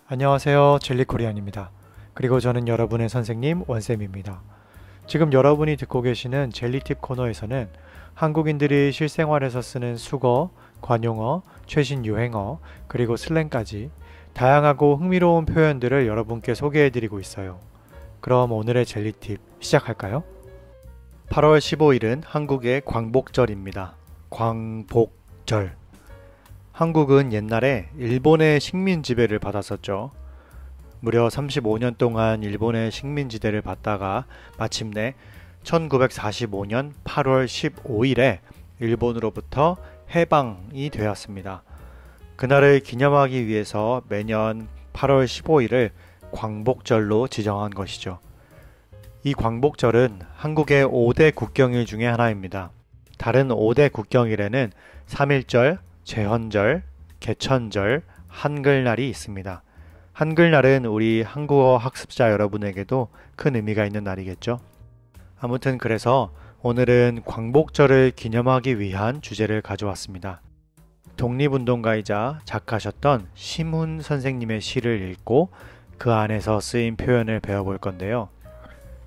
안녕하세요. 젤리코리안입니다. 그리고 저는 여러분의 선생님 원쌤입니다. 지금 여러분이 듣고 계시는 젤리팁 코너에서는 한국인들이 실생활에서 쓰는 수거, 관용어, 최신 유행어, 그리고 슬랭까지 다양하고 흥미로운 표현들을 여러분께 소개해드리고 있어요. 그럼 오늘의 젤리팁 시작할까요? 8월 15일은 한국의 광복절입니다. 광복절. 한국은 옛날에 일본의 식민 지배를 받았었죠. 무려 35년 동안 일본의 식민 지배를 받다가 마침내 1945년 8월 15일에 일본으로부터 해방이 되었습니다. 그날을 기념하기 위해서 매년 8월 15일을 광복절로 지정한 것이죠. 이 광복절은 한국의 5대 국경일 중에 하나입니다. 다른 5대 국경일에는 3.1절, 제헌절, 개천절, 한글날이 있습니다. 한글날은 우리 한국어 학습자 여러분에게도 큰 의미가 있는 날이겠죠. 아무튼 그래서 오늘은 광복절을 기념하기 위한 주제를 가져왔습니다. 독립운동가이자 작가셨던 심훈 선생님의 시를 읽고 그 안에서 쓰인 표현을 배워볼 건데요.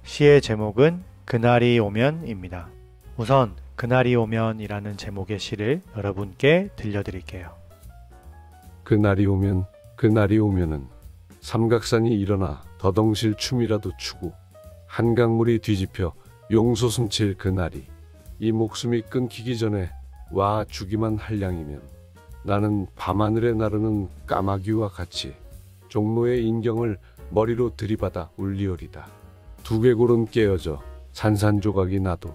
시의 제목은 그날이 오면입니다. 우선 그날이 오면이라는 제목의 시를 여러분께 들려드릴게요. 그날이 오면은 삼각산이 일어나 더덩실 춤이라도 추고 한강물이 뒤집혀 용솟음칠 그날이 이 목숨이 끊기기 전에 와 주기만 할 양이면 나는 밤하늘에 나르는 까마귀와 같이 종로의 인경을 머리로 들이받아 울리오리다. 두개골은 깨어져 산산조각이 나도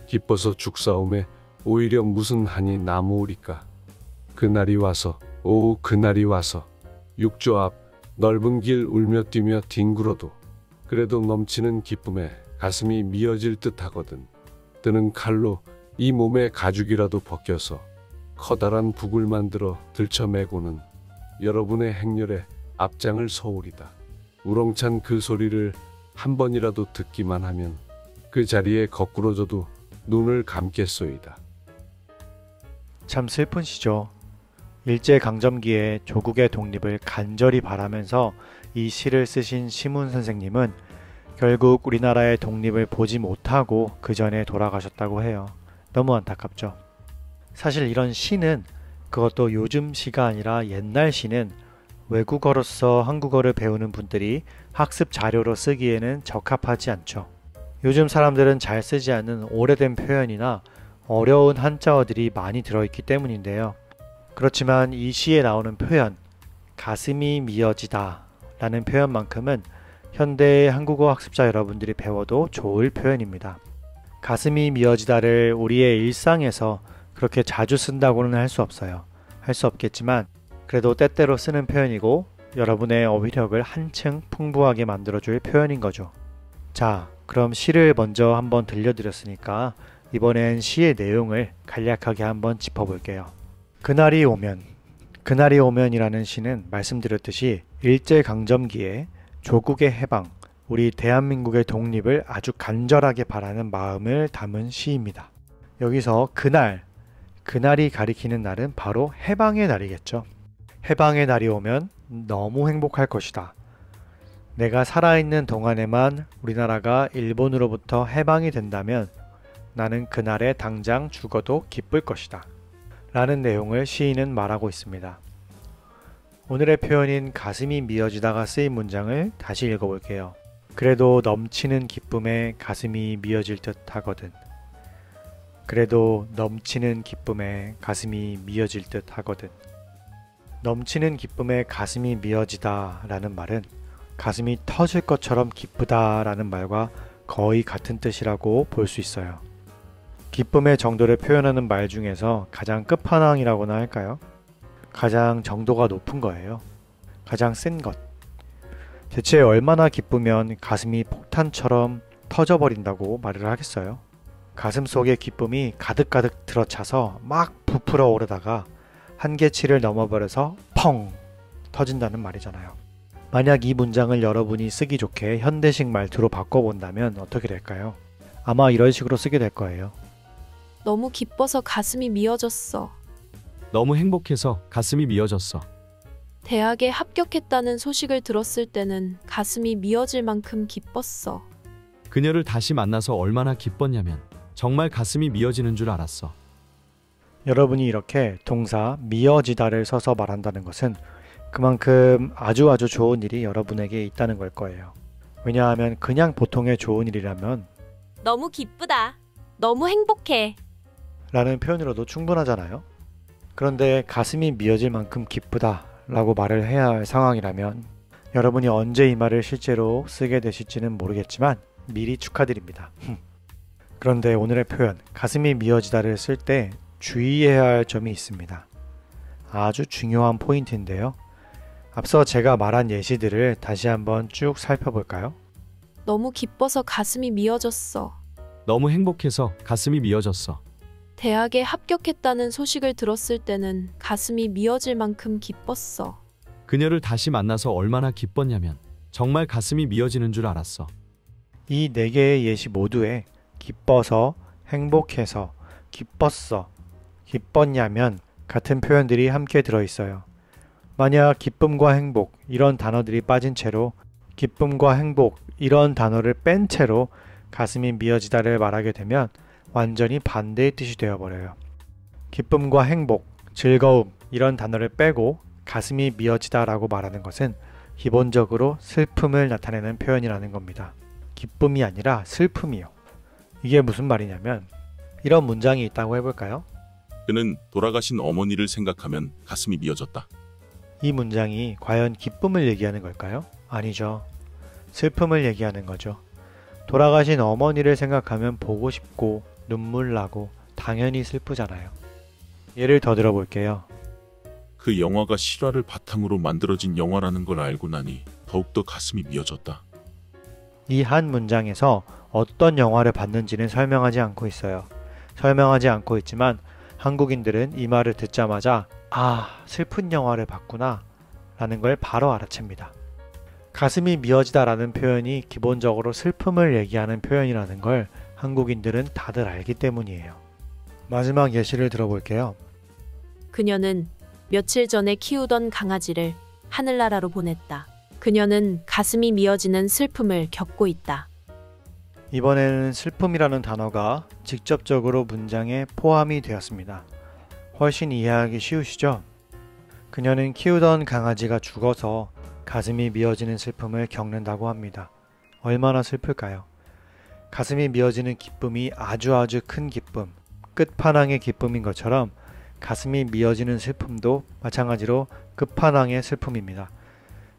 기뻐서 죽사옴에 오히려 무슨 한이 남으오리까. 그날이 와서 그날이 와서 육조 앞 넓은 길 울며 뛰며 뒹굴어도 그래도 넘치는 기쁨에 가슴이 미어질 듯 하거든. 뜨는 칼로 이 몸의 가죽이라도 벗겨서 커다란 북을 만들어 들쳐매고는 여러분의 행렬에 앞장을 서오리다. 우렁찬 그 소리를 한 번이라도 듣기만 하면 그 자리에 거꾸로져도 눈을 감겠소이다. 참 슬픈 시죠. 일제강점기에 조국의 독립을 간절히 바라면서 이 시를 쓰신 심훈 선생님은 결국 우리나라의 독립을 보지 못하고 그 전에 돌아가셨다고 해요. 너무 안타깝죠. 사실 이런 시는, 그것도 요즘 시가 아니라 옛날 시는 외국어로서 한국어를 배우는 분들이 학습 자료로 쓰기에는 적합하지 않죠. 요즘 사람들은 잘 쓰지 않는 오래된 표현이나 어려운 한자어들이 많이 들어있기 때문인데요. 그렇지만 이 시에 나오는 표현, 가슴이 미어지다 라는 표현만큼은 현대의 한국어 학습자 여러분들이 배워도 좋을 표현입니다. 가슴이 미어지다를 우리의 일상에서 그렇게 자주 쓴다고는 할 수 없어요. 할 수 없겠지만 그래도 때때로 쓰는 표현이고 여러분의 어휘력을 한층 풍부하게 만들어줄 표현인 거죠. 자, 그럼 시를 먼저 한번 들려드렸으니까 이번엔 시의 내용을 간략하게 한번 짚어볼게요. 그날이 오면이라는 시는 말씀드렸듯이 일제강점기에 조국의 해방, 우리 대한민국의 독립을 아주 간절하게 바라는 마음을 담은 시입니다. 여기서 그날이 가리키는 날은 바로 해방의 날이겠죠. 해방의 날이 오면 너무 행복할 것이다. 내가 살아있는 동안에만 우리나라가 일본으로부터 해방이 된다면 나는 그날에 당장 죽어도 기쁠 것이다. 라는 내용을 시인은 말하고 있습니다. 오늘의 표현인 가슴이 미어지다가 쓰인 문장을 다시 읽어볼게요. 그래도 넘치는 기쁨에 가슴이 미어질 듯 하거든. 그래도 넘치는 기쁨에 가슴이 미어질 듯 하거든. 넘치는 기쁨에 가슴이 미어지다 라는 말은 가슴이 터질 것처럼 기쁘다 라는 말과 거의 같은 뜻이라고 볼 수 있어요. 기쁨의 정도를 표현하는 말 중에서 가장 끝판왕이라고나 할까요? 가장 정도가 높은 거예요. 가장 센 것. 대체 얼마나 기쁘면 가슴이 폭탄처럼 터져버린다고 말을 하겠어요? 가슴 속에 기쁨이 가득가득 들어차서 막 부풀어 오르다가 한계치를 넘어버려서 펑 터진다는 말이잖아요. 만약 이 문장을 여러분이 쓰기 좋게 현대식 말투로 바꿔본다면 어떻게 될까요? 아마 이런 식으로 쓰게 될 거예요. 너무 기뻐서 가슴이 미어졌어. 너무 행복해서 가슴이 미어졌어. 대학에 합격했다는 소식을 들었을 때는 가슴이 미어질 만큼 기뻤어. 그녀를 다시 만나서 얼마나 기뻤냐면 정말 가슴이 미어지는 줄 알았어. 여러분이 이렇게 동사 미어지다를 써서 말한다는 것은 그만큼 아주 좋은 일이 여러분에게 있다는 걸 거예요. 왜냐하면 그냥 보통의 좋은 일이라면 너무 기쁘다. 너무 행복해. 라는 표현으로도 충분하잖아요. 그런데 가슴이 미어질 만큼 기쁘다 라고 말을 해야 할 상황이라면 여러분이 언제 이 말을 실제로 쓰게 되실지는 모르겠지만 미리 축하드립니다. 그런데 오늘의 표현 가슴이 미어지다를 쓸 때 주의해야 할 점이 있습니다. 아주 중요한 포인트인데요. 앞서 제가 말한 예시들을 다시 한번 쭉 살펴볼까요? 너무 기뻐서 가슴이 미어졌어. 너무 행복해서 가슴이 미어졌어. 대학에 합격했다는 소식을 들었을 때는 가슴이 미어질 만큼 기뻤어. 그녀를 다시 만나서 얼마나 기뻤냐면 정말 가슴이 미어지는 줄 알았어. 이 네 개의 예시 모두에 기뻐서, 행복해서, 기뻤어, 기뻤냐면 같은 표현들이 함께 들어있어요. 만약 기쁨과 행복 이런 단어들이 빠진 채로 기쁨과 행복 이런 단어를 뺀 채로 가슴이 미어지다를 말하게 되면 완전히 반대의 뜻이 되어버려요. 기쁨과 행복, 즐거움 이런 단어를 빼고 가슴이 미어지다 라고 말하는 것은 기본적으로 슬픔을 나타내는 표현이라는 겁니다. 기쁨이 아니라 슬픔이요. 이게 무슨 말이냐면 이런 문장이 있다고 해볼까요? 그는 돌아가신 어머니를 생각하면 가슴이 미어졌다. 이 문장이 과연 기쁨을 얘기하는 걸까요? 아니죠. 슬픔을 얘기하는 거죠. 돌아가신 어머니를 생각하면 보고 싶고 눈물 나고 당연히 슬프잖아요. 예를 더 들어볼게요. 그 영화가 실화를 바탕으로 만들어진 영화라는 걸 알고 나니 더욱더 가슴이 미어졌다. 이 한 문장에서 어떤 영화를 봤는지는 설명하지 않고 있어요. 설명하지 않고 있지만 한국인들은 이 말을 듣자마자 아, 슬픈 영화를 봤구나 라는 걸 바로 알아챕니다. 가슴이 미어지다 라는 표현이 기본적으로 슬픔을 얘기하는 표현이라는 걸 한국인들은 다들 알기 때문이에요. 마지막 예시를 들어볼게요. 그녀는 며칠 전에 키우던 강아지를 하늘나라로 보냈다. 그녀는 가슴이 미어지는 슬픔을 겪고 있다. 이번에는 슬픔이라는 단어가 직접적으로 문장에 포함이 되었습니다. 훨씬 이해하기 쉬우시죠? 그녀는 키우던 강아지가 죽어서 가슴이 미어지는 슬픔을 겪는다고 합니다. 얼마나 슬플까요? 가슴이 미어지는 기쁨이 아주 큰 기쁨, 끝판왕의 기쁨인 것처럼 가슴이 미어지는 슬픔도 마찬가지로 끝판왕의 슬픔입니다.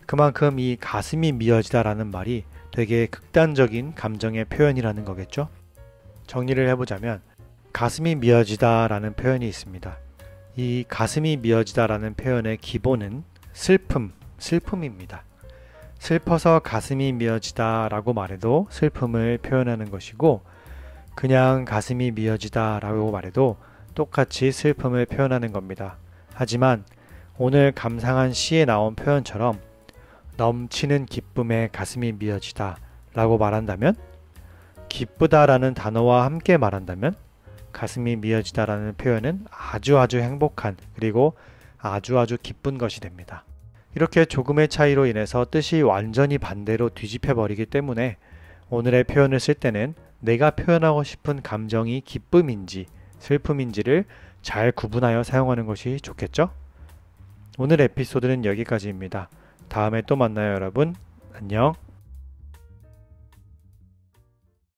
그만큼 이 가슴이 미어지다라는 말이 되게 극단적인 감정의 표현이라는 거겠죠? 정리를 해보자면 가슴이 미어지다라는 표현이 있습니다. 이 가슴이 미어지다라는 표현의 기본은 슬픔입니다. 슬퍼서 가슴이 미어지다라고 말해도 슬픔을 표현하는 것이고 그냥 가슴이 미어지다라고 말해도 똑같이 슬픔을 표현하는 겁니다. 하지만 오늘 감상한 시에 나온 표현처럼 넘치는 기쁨에 가슴이 미어지다 라고 말한다면 기쁘다 라는 단어와 함께 말한다면 가슴이 미어지다 라는 표현은 아주 행복한 그리고 아주 기쁜 것이 됩니다. 이렇게 조금의 차이로 인해서 뜻이 완전히 반대로 뒤집혀 버리기 때문에 오늘의 표현을 쓸 때는 내가 표현하고 싶은 감정이 기쁨인지 슬픔인지를 잘 구분하여 사용하는 것이 좋겠죠? 오늘 에피소드는 여기까지입니다. 다음에 또 만나요, 여러분. 안녕.